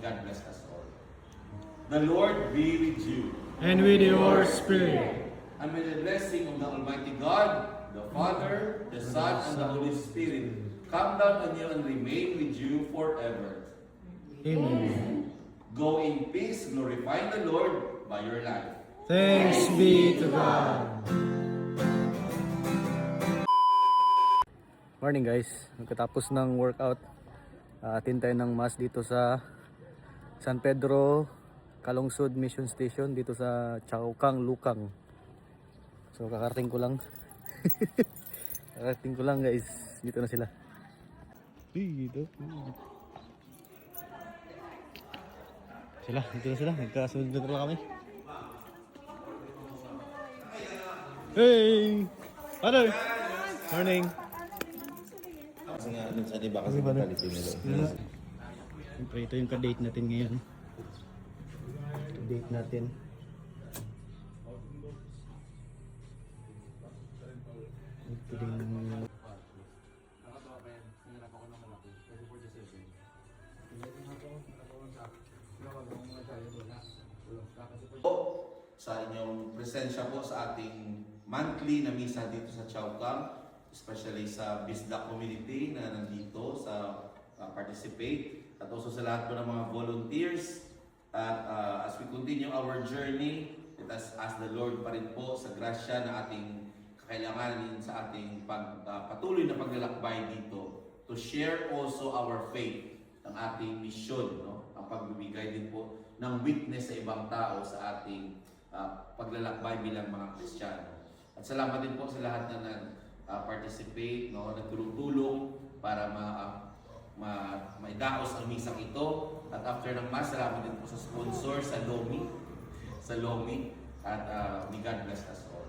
God bless us all. The Lord be with you. And with your spirit. And may the blessing of the Almighty God, the Father, the Son, and the Holy Spirit come down on you and remain with you forever. Amen. Go in peace, glorifying the Lord by your life. Thanks be to God. Morning guys, pagkatapos ng workout, attend tayo ng mass dito sa San Pedro Calungsod Mission Station dito sa Chowkang, Lukang. So kakarating ko lang. Kakarating ko lang guys, dito na sila. Dito. Dito na sila, nagkasunod na lang kami. Hey! Father! Morning! Kasi nga, dun sa iba kasi mentality nila. Siyempre, ito yung ka-date natin ngayon. Date natin. Ito din. Sa inyong presensya po sa ating monthly na misa dito sa Chowkang, especially sa Bisda community na nandito sa participate, at also sa lahat po ng mga volunteers. At as we continue our journey, let us ask the Lord pa rin po sa grasya na ating kakailanganin sa ating patuloy na paglalakbay dito to share also our faith, ang ating mission, no? Ang pagbibigay din po ng witness sa ibang tao sa ating paglalakbay bilang mga Kristiyano. At salamat din po sa lahat na nag-participate, no? Nagtulong-tulong para maidaos ang misang ito. At after ng Mass, salamat din po sa sponsor sa Lomi. At may God bless us all.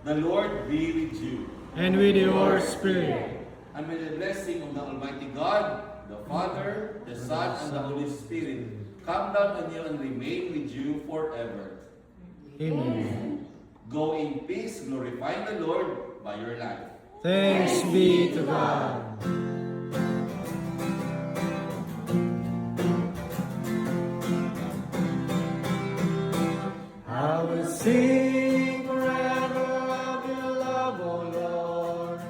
The Lord be with you. And with your spirit. And may the blessing of the Almighty God, the Father, the Son, and the Holy Spirit come down on you and remain with you forever. Amen. Go in peace, glorifying the Lord by your life. Thanks be to God. I will sing forever of your love, O Lord.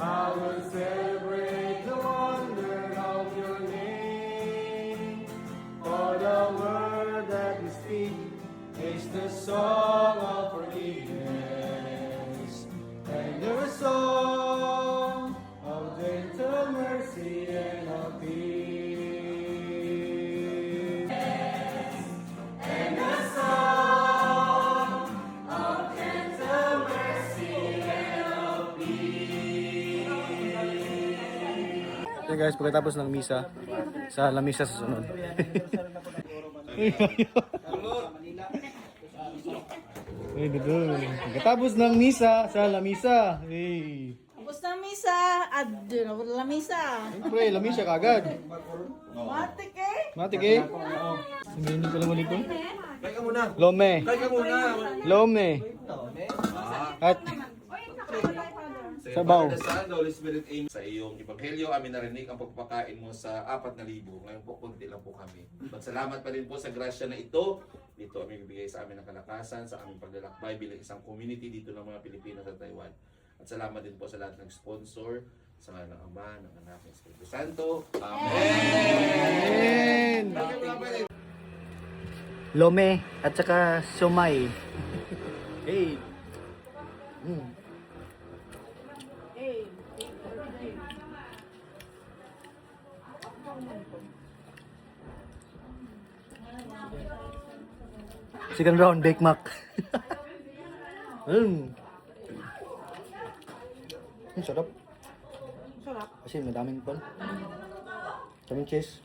I will celebrate the wonder of your name. For the word that you speak is the song of forgiveness and the song of gentle mercy and of peace. And the song of gentle mercy and of peace. Okay guys, pagkatapos ng misa, sa lamisa sa sunod. Hey, dudul. Pagkatapos ng misa, sa lamisa. Hey. Tapos na misa, lamisa. Siyempre, lamisa kagad. Matik eh. Matik eh. Sabihin ko lang ulit ko. Kaya ka muna. Lome. Kaya ka muna. Lome. At Sa Sabaw. Father, the Son, the Holy Spirit, amen. Sa iyong ebanghelyo, amin narinig ang pagpapakain mo sa 4,000. Ngayon po, kunti lang po kami. Salamat pa rin po sa grasya na ito. Dito kami bibigay sa amin ng kalakasan, sa aming paglalakbay bilang isang community dito ng mga Pilipino sa Taiwan. At salamat din po sa lahat ng sponsor, sa ngalan ng Ama, ng Anak, ng Espiritu Santo. Amen! Lome at saka siomay. Hey. Second round, Bake Mac. Sarap. Sarap. Kasi madaming pan. Daming cheese.